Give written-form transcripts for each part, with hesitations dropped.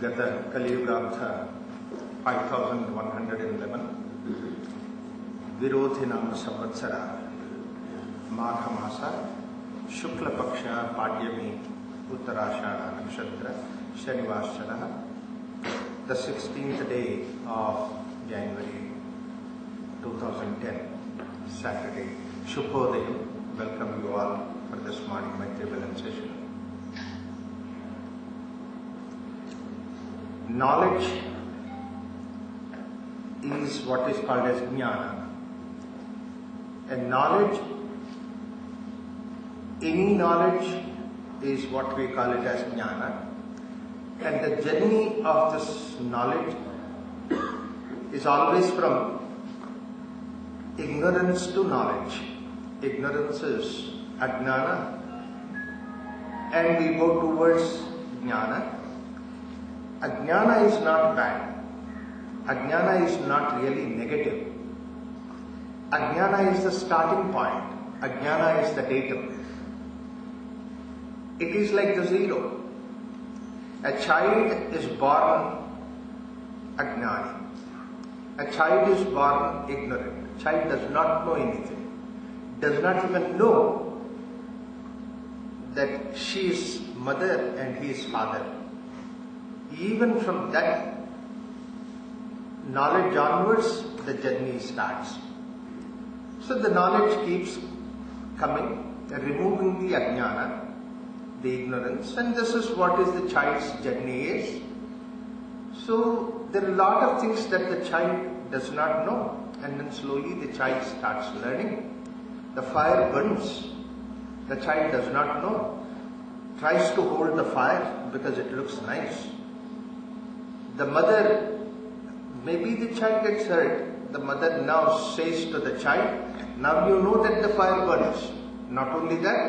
ಗತ ಕಲಿಯುಗಾರ್ಥ 5111 ವಿರೋಧಿ ನಾಮ ಸಂವತ್ಸರ ಮಾಘ ಮಾಸ ಶುಕ್ಲ ಪಕ್ಷ ಪಾಡ್ಯಮಿ ಉತ್ತರಾಷಾಢ ನಕ್ಷತ್ರ ಶನಿವಾಸರ the 16th day of January 2010 Saturday. Shubhodaya. Welcome you all for this morning Maitri Balance session. Knowledge is what is called as jnana. And knowledge, any knowledge is what we call it as jnana. And the journey of this knowledge is always from ignorance to knowledge. Ignorance is ajnana, and we go towards jnana. Ajnana is not bad. Ajnana is not really negative. Ajnana is the starting point. Ajnana is the datum. It is like the zero. A child is born ajnani. A child is born ignorant. A child does not know anything. Does not even know that she is mother and he is father. Even from that knowledge onwards, the journey starts. So the knowledge keeps coming, removing the ajnana, the ignorance, and this is what is the child's journey is. So there are a lot of things that the child does not know, and then slowly the child starts learning. The fire burns. The child does not know. Tries to hold the fire because it looks nice. The mother, maybe the child gets hurt. The mother now says to the child, now you know that the fire burns. Not only that,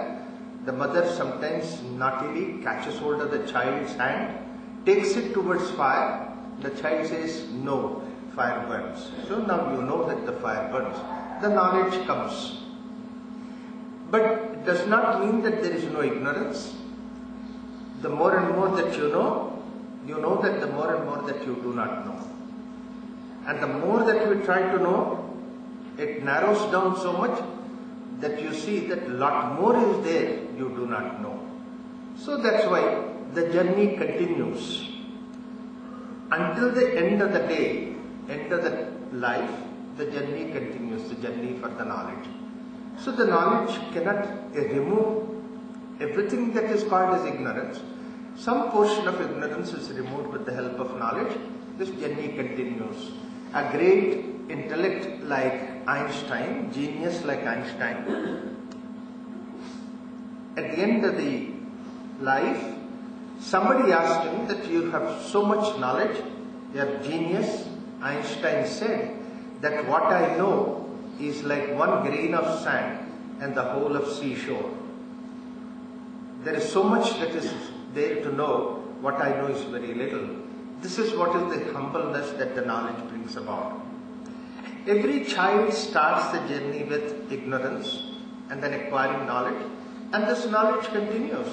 the mother sometimes naughtily catches hold of the child's hand, takes it towards fire. The child says, no, fire burns. So now you know that the fire burns. The knowledge comes. But it does not mean that there is no ignorance. The more and more that you know that the more and more that you do not know. And the more that you try to know, it narrows down so much that you see that a lot more is there you do not know. So that's why the journey continues. Until the end of the day, end of the life, the journey continues, the journey for the knowledge. So the knowledge cannot remove everything that is called as ignorance. Some portion of ignorance is removed with the help of knowledge. This journey continues. A great intellect like Einstein, genius like Einstein, at the end of the life, somebody asked him that you have so much knowledge, you are genius. Einstein said that what I know is like one grain of sand and the whole of seashore. There is so much that is there to know. What I know is very little. This is what is the humbleness that the knowledge brings about. Every child starts the journey with ignorance and then acquiring knowledge, and this knowledge continues.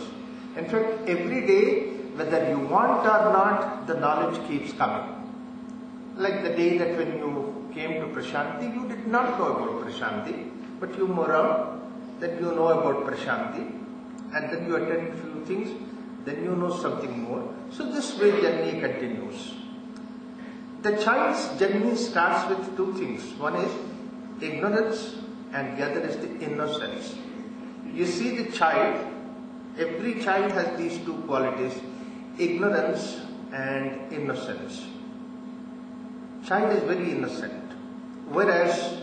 In fact, every day, whether you want or not, the knowledge keeps coming. Like the day that when you came to Prashanti, you did not know about Prashanti, but you move around, then you know about Prashanti, and then you attend a few things, then you know something more. So this way journey continues. The child's journey starts with two things. One is ignorance and the other is the innocence. You see the child, every child has these two qualities, ignorance and innocence. Child is very innocent. Whereas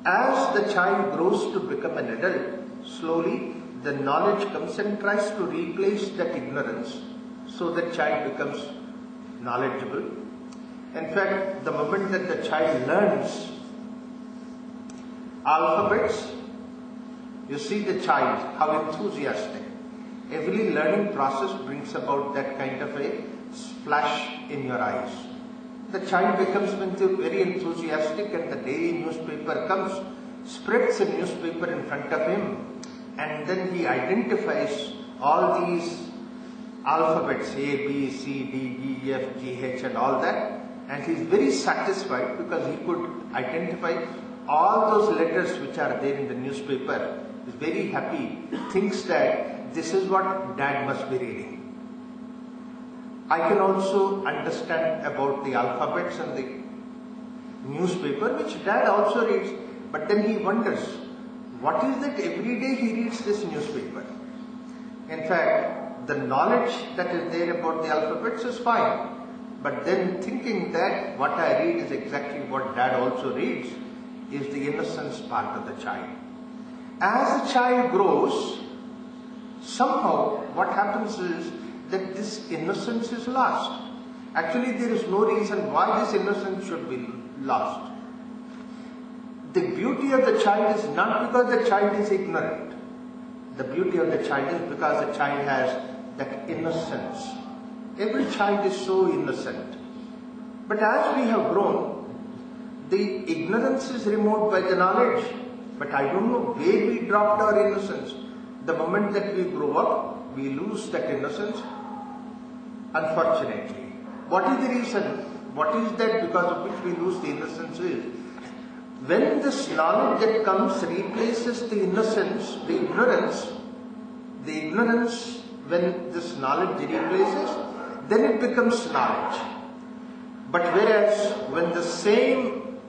as the child grows to become an adult, slowly the knowledge comes and tries to replace that ignorance, so that child becomes knowledgeable. In fact, the moment that the child learns alphabets, you see the child, how enthusiastic. Every learning process brings about that kind of a splash in your eyes. The child becomes very enthusiastic, and the daily newspaper comes, spreads a newspaper in front of him, and then he identifies all these alphabets A, B, C, D, E, F, G, H and all that, and he is very satisfied because he could identify all those letters which are there in the newspaper. He is very happy, thinks that this is what dad must be reading. I can also understand about the alphabets and the newspaper which dad also reads, but then he wonders, what is that every day he reads this newspaper? In fact, the knowledge that is there about the alphabets is fine, but then thinking that what I read is exactly what dad also reads is the innocence part of the child. As the child grows, somehow what happens is that this innocence is lost. Actually, there is no reason why this innocence should be lost. The beauty of the child is not because the child is ignorant. The beauty of the child is because the child has that innocence. Every child is so innocent. But as we have grown, the ignorance is removed by the knowledge. But I don't know where we dropped our innocence. The moment that we grow up, we lose that innocence. Unfortunately. What is the reason? What is that because of which we lose the innocence is, when this knowledge that comes replaces the innocence, the ignorance when this knowledge replaces, then it becomes knowledge. But whereas when the same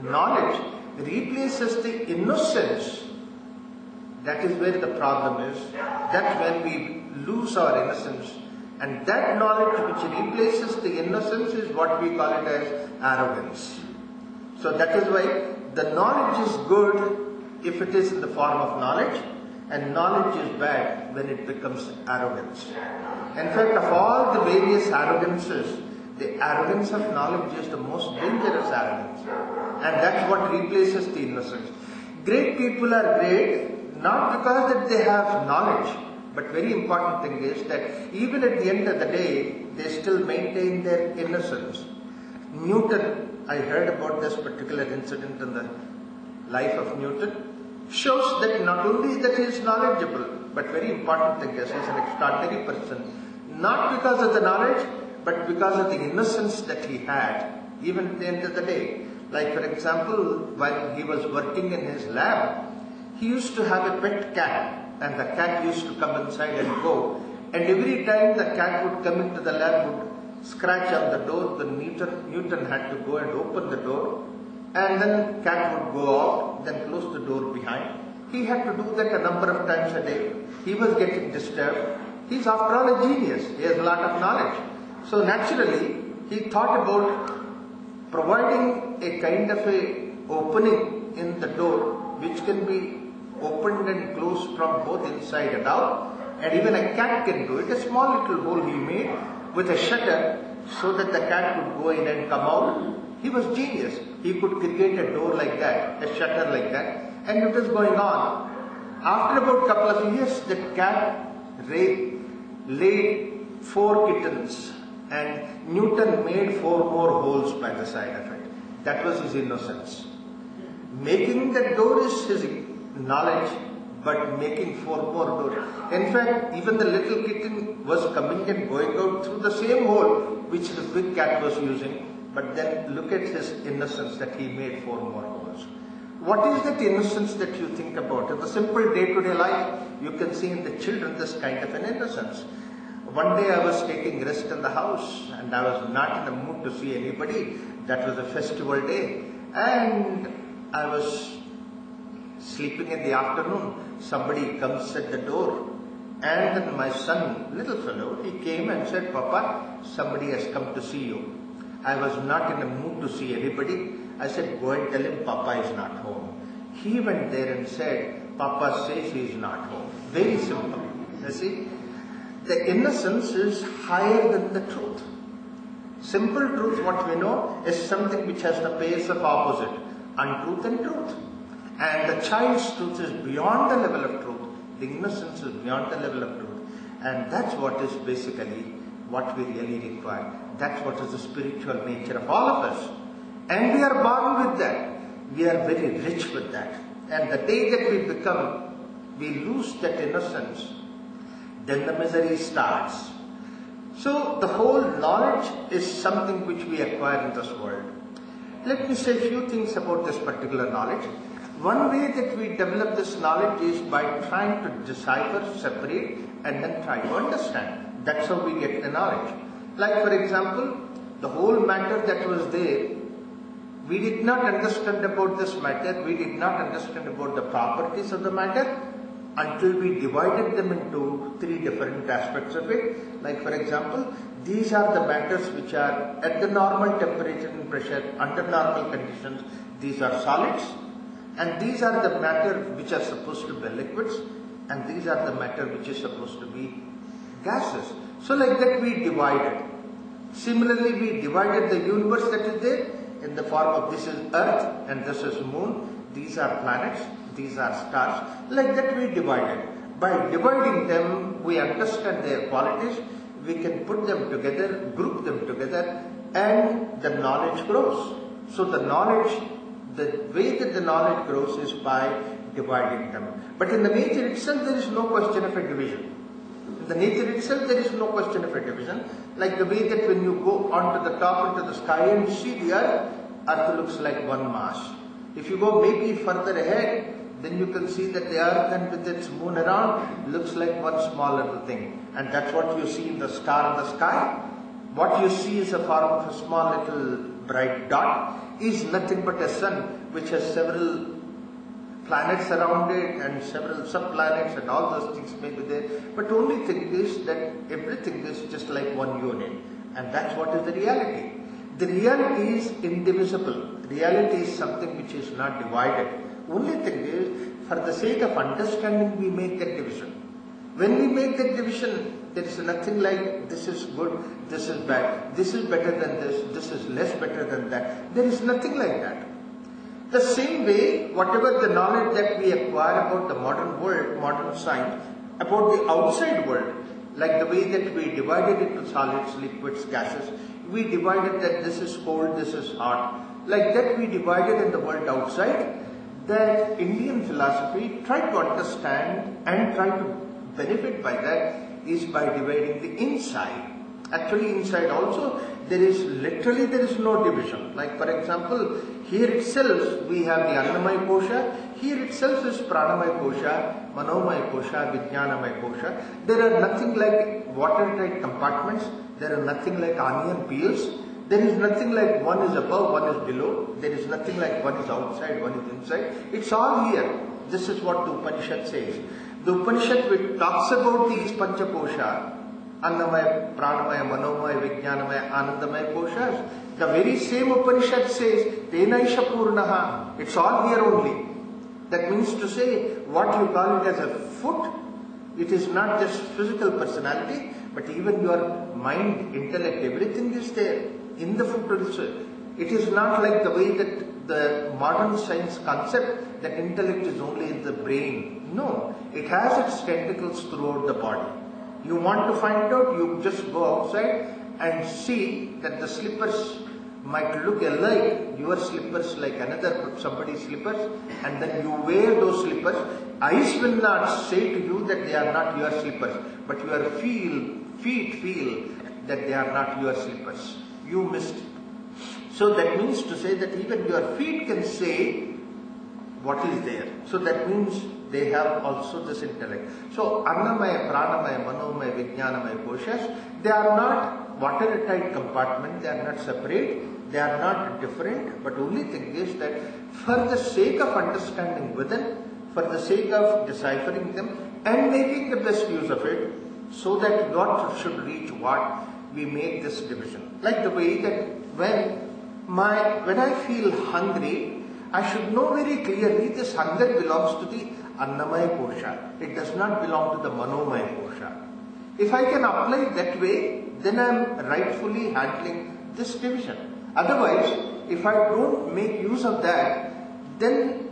knowledge replaces the innocence, that is where the problem is. That's when we lose our innocence. And that knowledge which replaces the innocence is what we call it as arrogance. So that is why the knowledge is good if it is in the form of knowledge, and knowledge is bad when it becomes arrogance. In fact, of all the various arrogances, the arrogance of knowledge is the most dangerous arrogance. And that's what replaces the innocence. Great people are great not because that they have knowledge, but very important thing is that even at the end of the day, they still maintain their innocence. Newton, I heard about this particular incident in the life of Newton, shows that not only that he is knowledgeable, but very important thing is he is an extraordinary person, not because of the knowledge, but because of the innocence that he had, even at the end of the day. Like for example, while he was working in his lab, he used to have a pet cat, and the cat used to come inside and go. And every time the cat would come into the lab, would scratch on the door, Newton had to go and open the door, and then cat would go out, then close the door behind. He had to do that a number of times a day. He was getting disturbed. He's after all a genius. He has a lot of knowledge. So naturally, he thought about providing a kind of a opening in the door which can be opened and closed from both inside and out, and even a cat can do it. A small little hole he made with a shutter so that the cat could go in and come out. He was genius. He could create a door like that, a shutter like that, and it was going on. After about a couple of years, the cat laid 4 kittens, and Newton made 4 more holes by the side of it. That was his innocence. Making that door is his knowledge, but making 4 more doors. In fact, even the little kitten was coming and going out through the same hole which the big cat was using. But then look at his innocence that he made 4 more holes. What is that innocence that you think about? In the simple day-to-day life, you can see in the children this kind of an innocence. One day I was taking rest in the house and I was not in the mood to see anybody. That was a festival day. And I was sleeping in the afternoon. Somebody comes at the door. And then my son, little fellow, he came and said, "Papa, somebody has come to see you." I was not in the mood to see anybody. I said, "Go and tell him Papa is not home." He went there and said, "Papa says he is not home." Very simple. You see, the innocence is higher than the truth. Simple truth, what we know, is something which has the pace of opposite, untruth and truth. And the child's truth is beyond the level of truth. The innocence is beyond the level of truth. And that's what is basically what we really require. That's what is the spiritual nature of all of us. And we are born with that. We are very rich with that. And the day that we lose that innocence, then the misery starts. So the whole knowledge is something which we acquire in this world. Let me say a few things about this particular knowledge. One way that we develop this knowledge is by trying to decipher, separate, and then try to understand. That's how we get the knowledge. Like for example, the whole matter that was there, we did not understand about this matter, we did not understand about the properties of the matter until we divided them into three different aspects of it. Like for example, these are the matters which are at the normal temperature and pressure under normal conditions. These are solids, and these are the matter which are supposed to be liquids, and these are the matter which is supposed to be gases. So like that we divided. Similarly, we divided the universe that is there in the form of this is earth and this is moon, these are planets, these are stars. Like that we divided. By dividing them, we understand their qualities, we can put them together, group them together, and the knowledge grows. So the knowledge, the way that the knowledge grows is by dividing them. But in the nature itself, there is no question of a division. In the nature itself, there is no question of a division. Like the way that when you go onto the top into the sky and see the earth, earth looks like one mass. If you go maybe further ahead, then you can see that the earth and with its moon around looks like one small little thing. And that's what you see in the star in the sky. What you see is a form of a small little bright dot is nothing but a sun which has several planets around it and several subplanets and all those things may be there. But only thing is that everything is just like one unit, and that's what is the reality. The reality is indivisible. Reality is something which is not divided. Only thing is, for the sake of understanding, we make that division. When we make that division, there is nothing like this is good, this is bad, this is better than this is less better than that. There is nothing like that. The same way, whatever the knowledge that we acquire about the modern world, modern science, about the outside world, like the way that we divided into solids, liquids, gases, we divided that this is cold, this is hot. Like that we divided in the world outside. That Indian philosophy tried to understand and try to benefit by that is by dividing the inside. Actually inside also there is no division. Like for example, here itself we have the Annamaya Kosha, here itself is Pranamaya Kosha, Manomaya Kosha, Vijnanamaya Kosha. There are nothing like watertight compartments, there are nothing like onion peels. There is nothing like one is above, one is below. There is nothing like one is outside, one is inside. It's all here. This is what the Upanishad says. The Upanishad which talks about these Panchakosha, Annamaya, Pranamaya, Manomaya, Vijnanamaya, Anandamaya Koshas, the very same Upanishad says, Tenaisha Purnaha. It's all here only. That means to say, what you call it as a foot, it is not just physical personality, but even your mind, intellect, everything is there. In the foot also. It is not like the way that the modern science concept that intellect is only in the brain. No, it has its tentacles throughout the body. You want to find out, you just go outside and see that the slippers might look alike, your slippers like somebody's slippers, and then you wear those slippers. Eyes will not say to you that they are not your slippers, but your feet feel that they are not your slippers. You missed. So that means to say that even your feet can say what is there. So that means they have also this intellect. So Annamaya, Pranamaya, Manomaya, Vijnanamaya Koshas, they are not watertight compartment, they are not separate, they are not different, but only thing is that for the sake of understanding within, for the sake of deciphering them and making the best use of it, so that what should reach what, we make this division. Like the way that when I feel hungry, I should know very clearly this hunger belongs to the Annamaya Kosha. It does not belong to the Manomaya Kosha. If I can apply it that way, then I am rightfully handling this division. Otherwise, if I don't make use of that, then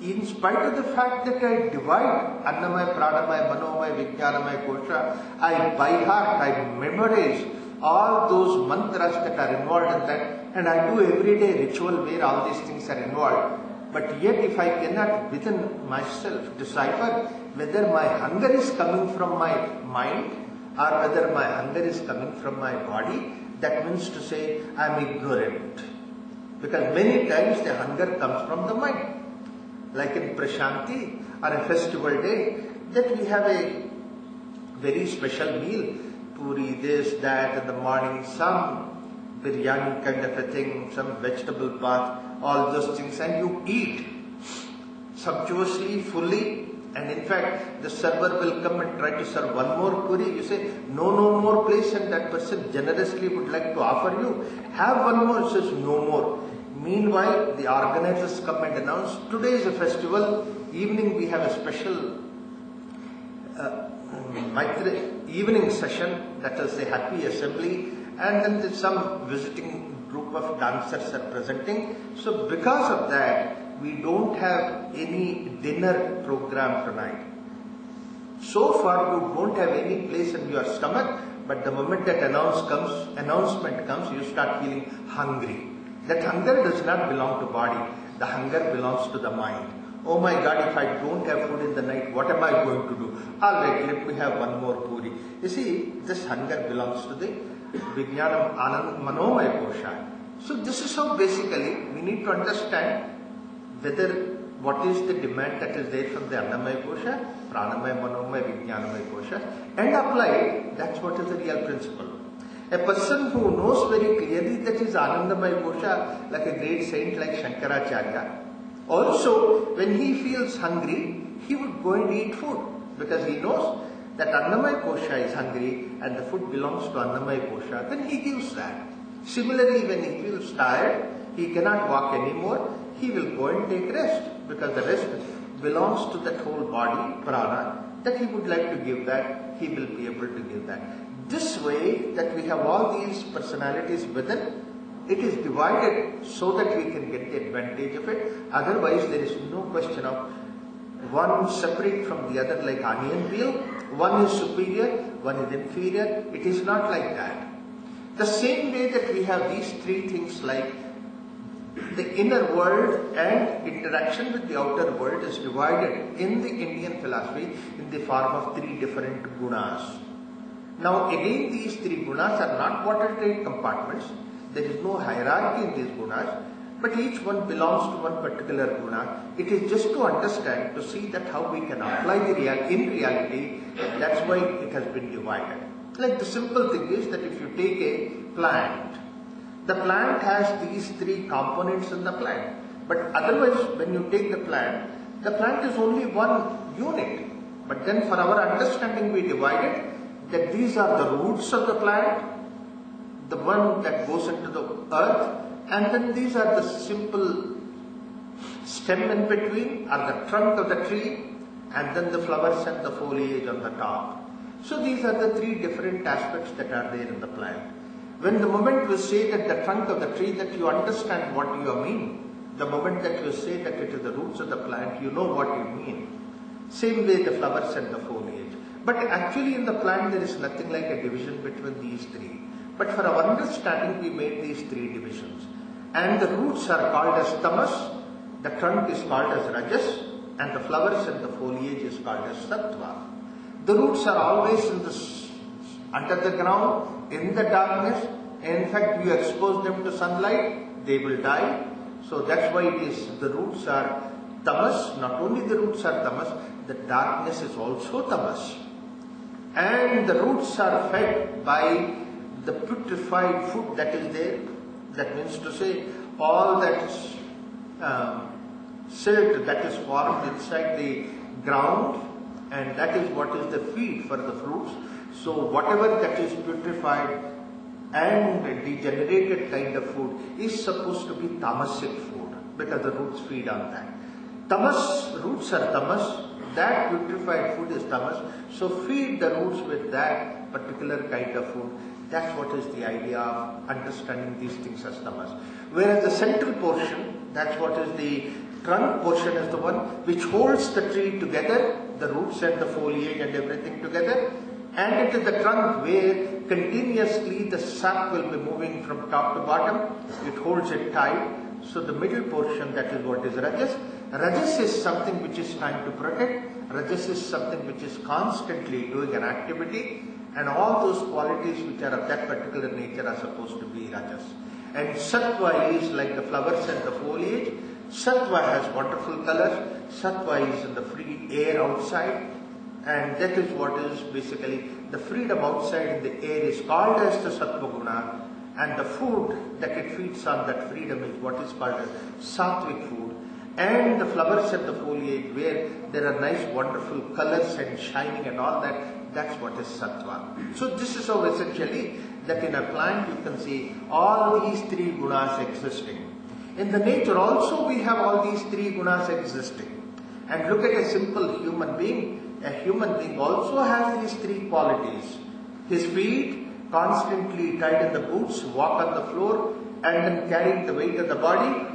in spite of the fact that I divide Annamaya, Pranamaya, Manomaya, Vijnanamaya Kosha, I by heart, I memorize all those mantras that are involved in that, and I do everyday ritual where all these things are involved. But yet if I cannot within myself decipher whether my hunger is coming from my mind or whether my hunger is coming from my body, that means to say I am ignorant. Because many times the hunger comes from the mind. Like in Prashanti or a festival day, that we have a very special meal, puri, this, that, in the morning, some biryani kind of a thing, some vegetable bath, all those things, and you eat sumptuously, fully, and in fact the server will come and try to serve one more puri. You say, no more please, and that person generously would like to offer you, have one more. He says, no more. Meanwhile, the organizers come and announce, today is a festival, evening we have a special evening session, that is a happy assembly, and then there's some visiting group of dancers are presenting. So because of that, we don't have any dinner program tonight. So far you don't have any place in your stomach, but the moment that announcement comes, you start feeling hungry. That hunger does not belong to body. The hunger belongs to the mind. Oh my God, if I don't have food in the night, what am I going to do? Alright, let me have one more puri. You see, this hunger belongs to the Vijnanam Anand Manomaya Kosha. So this is how basically we need to understand whether what is the demand that is there from the Annamaya Kosha, Pranamaya, Manomaya, Vijnanamaya Kosha, and apply it. That's what is the real principle. A person who knows very clearly that is Anandamaya Kosha, like a great saint like Shankaracharya, also when he feels hungry, he would go and eat food, because he knows that Annamaya Kosha is hungry and the food belongs to Annamaya Kosha, then he gives that. Similarly, when he feels tired, he cannot walk anymore, he will go and take rest, because the rest belongs to that whole body, prana, that he would like to give that, he will be able to give that. This way that we have all these personalities within, it is divided so that we can get the advantage of it. Otherwise, there is no question of one separate from the other like onion peel. One is superior, one is inferior. It is not like that. The same way that we have these three things like the inner world and interaction with the outer world is divided in the Indian philosophy in the form of three different gunas. Now again, these three gunas are not watertight compartments. There is no hierarchy in these gunas, but each one belongs to one particular guna. It is just to understand, to see that how we can apply the in reality. That's why it has been divided. Like the simple thing is that if you take a plant, the plant has these three components in the plant. But otherwise, when you take the plant is only one unit. But then for our understanding, we divide it, that these are the roots of the plant, the one that goes into the earth, and then these are the simple stem in between, or the trunk of the tree, and then the flowers and the foliage on the top. So these are the three different aspects that are there in the plant. When the moment we say that the trunk of the tree, that you understand what you mean. The moment that you say that it is the roots of the plant, you know what you mean. Same way the flowers and the foliage. But actually in the plant there is nothing like a division between these three. But for our understanding we made these three divisions. And the roots are called as tamas, the trunk is called as rajas, and the flowers and the foliage is called as sattva. The roots are always under the ground, in the darkness. In fact, you expose them to sunlight, they will die. So that's why it is, the roots are tamas. Not only the roots are tamas, the darkness is also tamas. And the roots are fed by the putrefied food that is there. That means to say, all that silt that is formed inside the ground, and that is what is the feed for the fruits. So whatever that is putrefied and degenerated kind of food is supposed to be tamasic food, because the roots feed on that. Tamas, roots are tamas, that putrefied food is tamas, so feed the roots with that particular kind of food. That's what is the idea of understanding these things as tamas. Whereas the central portion, that's what is the trunk portion, is the one which holds the tree together, the roots and the foliage and everything together. And it is the trunk where continuously the sap will be moving from top to bottom. It holds it tight. So the middle portion, that is what is rajas. Rajas is something which is trying to protect. Rajas is something which is constantly doing an activity. and all those qualities which are of that particular nature are supposed to be rajas. And sattva is like the flowers and the foliage. Sattva has wonderful colors. Sattva is in the free air outside, and that is what is basically the freedom outside in the air is called as the sattva guna, and the food that it feeds on that freedom is what is called as sattvic food. And the flowers and the foliage where there are nice wonderful colors and shining and all that, that's what is sattva. So this is how essentially that in a plant you can see all these three gunas existing. In the nature also we have all these three gunas existing. And look at a simple human being. A human being also has these three qualities. His feet constantly tied in the boots, walk on the floor, and then carrying the weight of the body,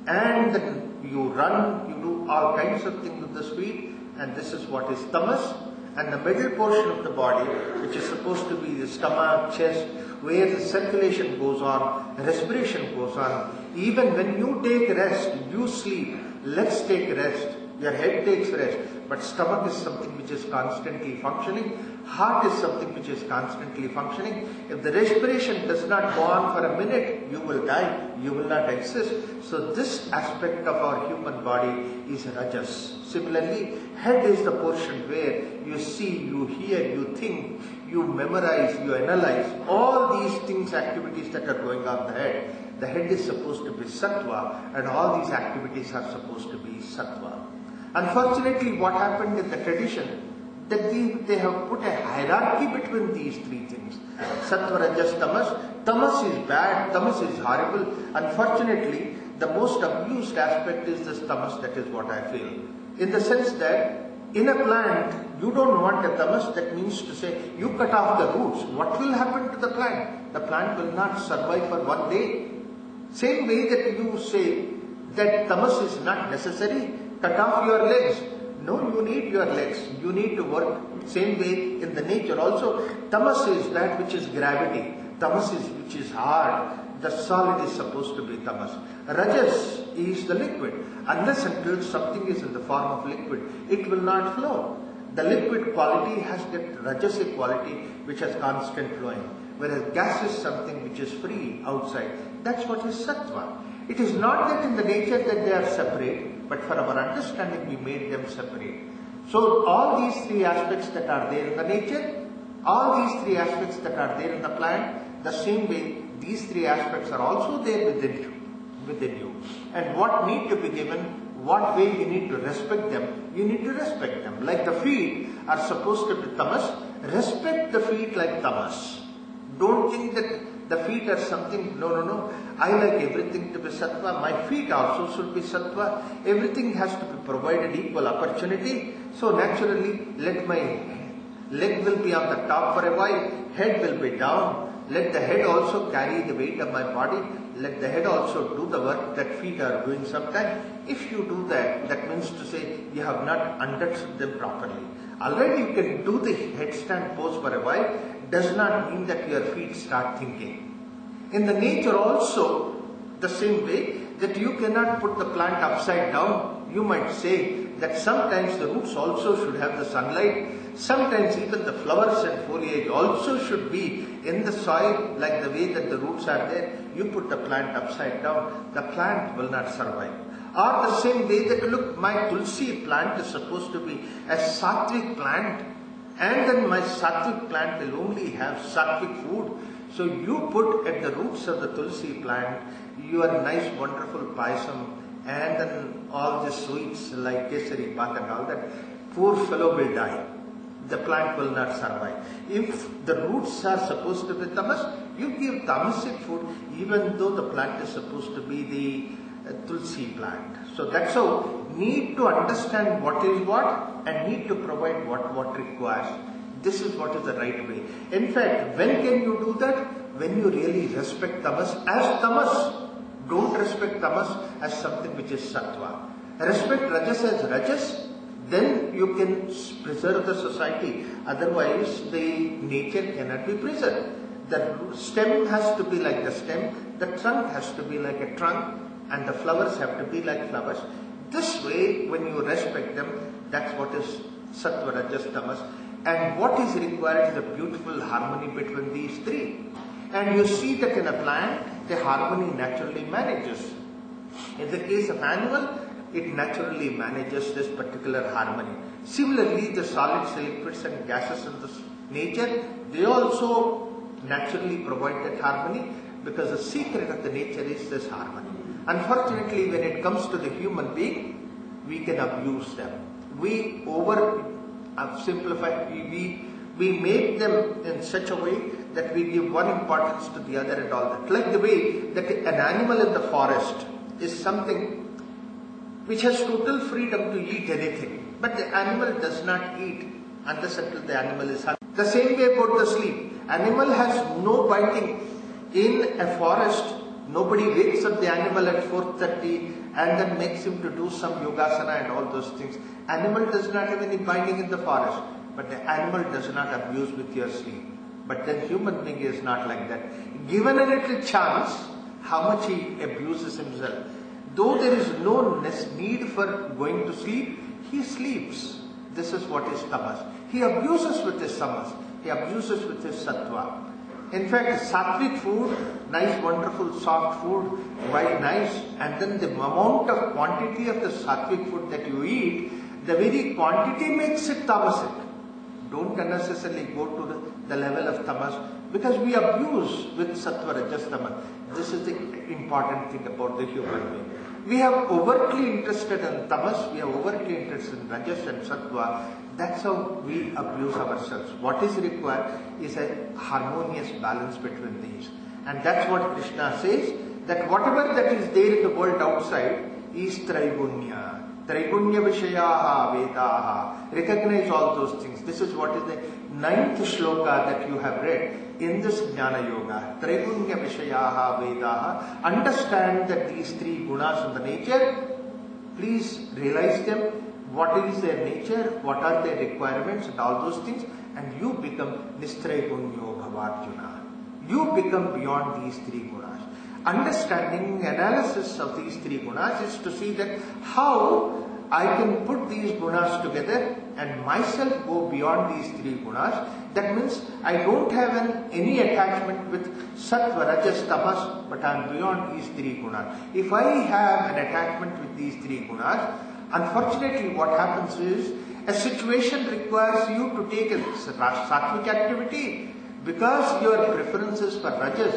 and then you run, you do all kinds of things with the feet, and this is what is tamas. And the middle portion of the body, which is supposed to be the stomach, chest, where the circulation goes on, respiration goes on. Even when you take rest, you sleep, legs take rest, your head takes rest, but stomach is something which is constantly functioning, heart is something which is constantly functioning. If the respiration does not go on for a minute, you will die, you will not exist. So this aspect of our human body is rajas. Similarly, head is the portion where you see, you hear, you think, you memorize, you analyze, all these things, activities that are going on the head. The head is supposed to be sattva, and all these activities are supposed to be sattva. Unfortunately, what happened in the tradition, that they have put a hierarchy between these three things. Sattva, rajas, tamas. Tamas is bad, tamas is horrible. Unfortunately, the most abused aspect is this tamas, that is what I feel. In the sense that, in a plant, you don't want a tamas, that means to say, you cut off the roots. What will happen to the plant? The plant will not survive for one day. Same way that you say that tamas is not necessary, cut off your legs. No, you need your legs. You need to work. Same way in the nature also. Tamas is that which is gravity. Tamas is which is hard. The solid is supposed to be tamas. Rajas is the liquid. Unless until something is in the form of liquid, it will not flow. The liquid quality has that rajasic quality which has constant flowing. Whereas gas is something which is free outside. That's what is sattva. It is not that in the nature that they are separate, but for our understanding we made them separate. So all these three aspects that are there in the nature, all these three aspects that are there in the plant, the same way these three aspects are also there within you. And what need to be given, what way you need to respect them, you need to respect them. Like the feet are supposed to be tamas, respect the feet like tamas. Don't think that the feet are something, no. I like everything to be sattva. My feet also should be sattva. Everything has to be provided equal opportunity. So naturally, let my leg will be on the top for a while, head will be down. Let the head also carry the weight of my body. Let the head also do the work that feet are doing sometimes. If you do that, that means to say you have not understood them properly. Already you can do the headstand pose for a while, does not mean that your feet start thinking. In the nature also, the same way that you cannot put the plant upside down, you might say that sometimes the roots also should have the sunlight. Sometimes even the flowers and foliage also should be in the soil, like the way that the roots are there. You put the plant upside down, the plant will not survive. Or the same way that, look, my tulsi plant is supposed to be a sattvic plant, and then my sattvic plant will only have sattvic food. So you put at the roots of the tulsi plant your nice wonderful payasam, and then all the sweets like kesari, pak and all that. Poor fellow will die. The plant will not survive. If the roots are supposed to be tamas, you give tamasic food even though the plant is supposed to be the tulsi plant. So that's how need to understand what is what and need to provide what requires. This is what is the right way. In fact, when can you do that? When you really respect tamas as tamas. Don't respect tamas as something which is sattva. Respect rajas as rajas. Then you can preserve the society. Otherwise, the nature cannot be preserved. The stem has to be like the stem, the trunk has to be like a trunk, and the flowers have to be like flowers. This way, when you respect them, that's what is sattva, rajas, tamas. And what is required is a beautiful harmony between these three. And you see that in a plant, the harmony naturally manages. In the case of animal, it naturally manages this particular harmony. Similarly, the solids, liquids and gases in this nature, they also naturally provide that harmony, because the secret of the nature is this harmony. Unfortunately, when it comes to the human being, we can abuse them. We simplify, we make them in such a way that we give one importance to the other and all that. Like the way that an animal in the forest is something which has total freedom to eat anything. But the animal does not eat unless until the animal is hungry. The same way about the sleep. Animal has no binding. In a forest, nobody wakes up the animal at 4:30 and then makes him to do some yogasana and all those things. Animal does not have any binding in the forest, but the animal does not abuse with your sleep. But then human being is not like that. Given a little chance, how much he abuses himself. Though there is no need for going to sleep, he sleeps. This is what is tamas. He abuses with his tamas. He abuses with his sattva. In fact, sattvic food, nice, wonderful, soft food, quite nice, and then the amount of quantity of the sattvic food that you eat, the very quantity makes it tamasic. Don't unnecessarily go to the level of tamas, because we abuse with sattva, rajas, tamas. This is the important thing about the human being. We have overtly interested in tamas, we have overtly interested in rajas and sattva. That's how we abuse ourselves. What is required is a harmonious balance between these. And that's what Krishna says, that whatever that is there in the world outside is Traigunya. Traigunya Vishayaha Vedaha. Recognize all those things. This is what is the 9th shloka that you have read in this Jnana Yoga. Traigunya Vishayaha Vedaha. Understand that these three gunas in the nature, please realize them. What is their nature, what are their requirements and all those things, and you become Nistraigunyo Bhavarjuna. You become beyond these three gunas. Understanding, analysis of these three gunas is to see that how I can put these gunas together and myself go beyond these three gunas. That means I don't have any attachment with sattva, rajas, tamas, but I am beyond these three gunas. If I have an attachment with these three gunas, unfortunately, what happens is, a situation requires you to take a sattvic activity. Because your preference is for rajas,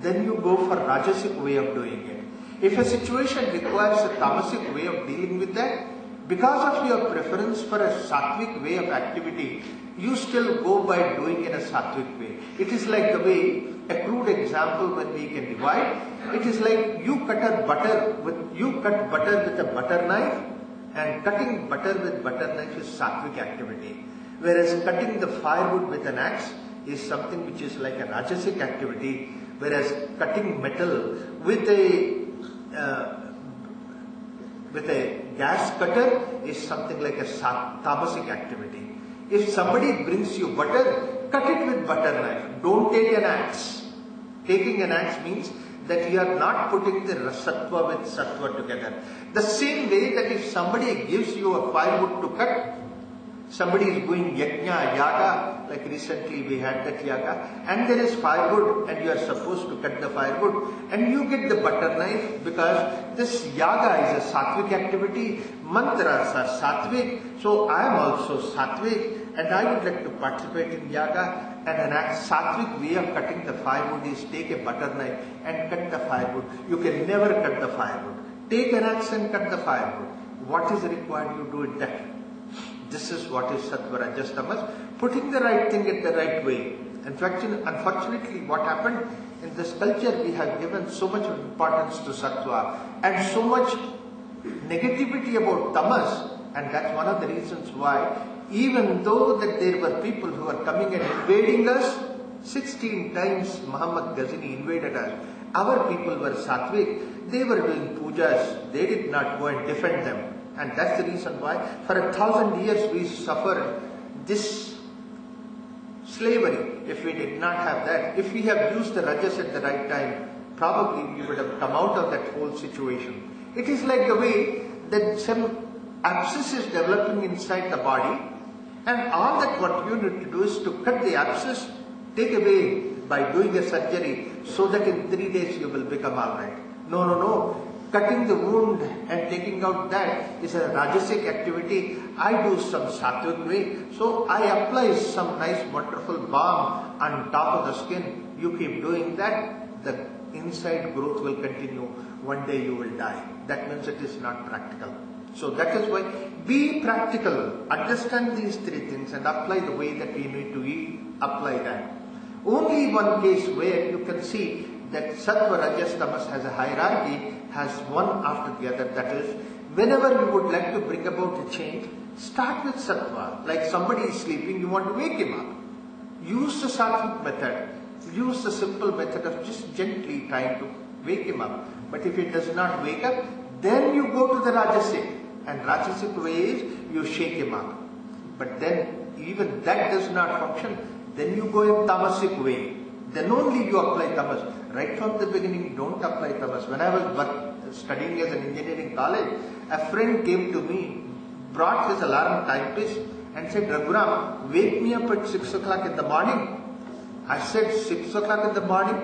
then you go for rajasic way of doing it. If a situation requires a tamasic way of dealing with that, because of your preference for a sattvic way of activity, you still go by doing in a sattvic way. It is like the way, a crude example when we can divide, it is like you cut butter with a butter knife, and cutting butter with butter knife is sattvic activity. Whereas cutting the firewood with an axe is something which is like a rajasic activity. Whereas cutting metal with a gas cutter is something like a tamasic activity. If somebody brings you butter, cut it with butter knife. Don't take an axe. Taking an axe means that you are not putting the sattva with sattva together. The same way that if somebody gives you a firewood to cut, somebody is doing yajna, yaga, like recently we had that yaga, and there is firewood and you are supposed to cut the firewood, and you get the butter knife because this yaga is a sattvic activity, mantras are sattvic, so I am also sattvic and I would like to participate in yaga. And an sattvic way of cutting the firewood is take a butter knife and cut the firewood. You can never cut the firewood. Take an axe and cut the firewood. What is required, you do it that. This is what is sattva, rajas, tamas, putting the right thing in the right way. In fact, unfortunately, what happened in this culture, we have given so much importance to sattva and so much negativity about tamas, and that's one of the reasons why, even though that there were people who were coming and invading us, 16 times Muhammad Ghazini invaded us. Our people were sattvic, they were doing pujas, they did not go and defend them. And that's the reason why for 1,000 years we suffered this slavery. If we did not have that, if we have used the rajas at the right time, probably we would have come out of that whole situation. It is like the way that some abscess is developing inside the body, And all that what you need to do is to cut the abscess, take away by doing a surgery, so that in 3 days you will become alright. No, no, no. Cutting the wound and taking out that is a Rajasic activity. I do some Sattvic way. So I apply some nice wonderful balm on top of the skin. You keep doing that, the inside growth will continue. One day you will die. That means it is not practical. So that is why be practical. Understand these 3 things and apply the way that we need to eat. Apply that. Only one case where you can see that Sattva, Rajas, Tamas has a hierarchy, has one after the other. That is, whenever you would like to bring about a change, start with Sattva. Like somebody is sleeping, you want to wake him up. Use the Sattvic method. Use the simple method of just gently trying to wake him up. But if he does not wake up, then you go to the Rajasic. And Rajasic way is you shake him up. But then even that does not function. Then you go in Tamasic way. Then only you apply Tamas. Right from the beginning, don't apply Tamas. When I was studying as an engineering college, a friend came to me, brought his alarm timepiece and said, Raghuram, wake me up at 6 o'clock in the morning. I said, 6 o'clock in the morning?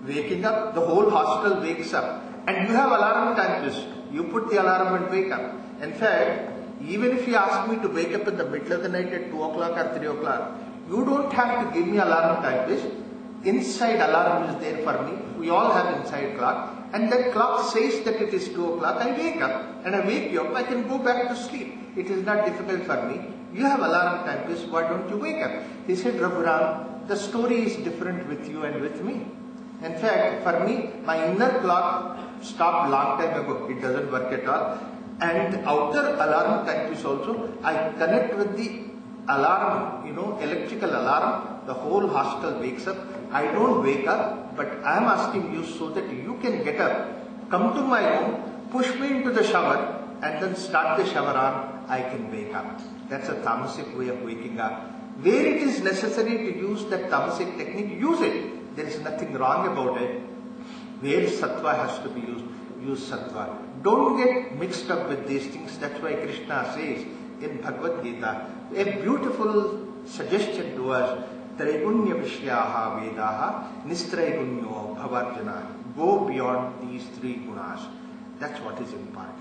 Waking up, the whole hostel wakes up. And you have alarm timepiece. You put the alarm and wake up. In fact, even if you ask me to wake up in the middle of the night at 2 o'clock or 3 o'clock, you don't have to give me alarm timepiece. Inside alarm is there for me. We all have inside clock. And that clock says that it is 2 o'clock. I wake up. And I wake you up. I can go back to sleep. It is not difficult for me. You have alarm timepiece. Why don't you wake up? He said, Raghuram, the story is different with you and with me. In fact, for me, my inner clock stopped long time ago. It doesn't work at all. And outer alarm timepiece also, I connect with the alarm, electrical alarm. The whole hostel wakes up. I don't wake up, but I am asking you so that you can get up, come to my room, push me into the shower, and then start the shower on. I can wake up. That's a Tamasic way of waking up. Where it is necessary to use that Tamasic technique, use it. There is nothing wrong about it. Where Sattva has to be used, use Sattva. Don't get mixed up with these things. That's why Krishna says in Bhagavad Gita, a beautiful suggestion to us, Traigunya Vishyaha Vedaha Nistraigunyo Bhavarjana. Go beyond these 3 gunas. That's what is important.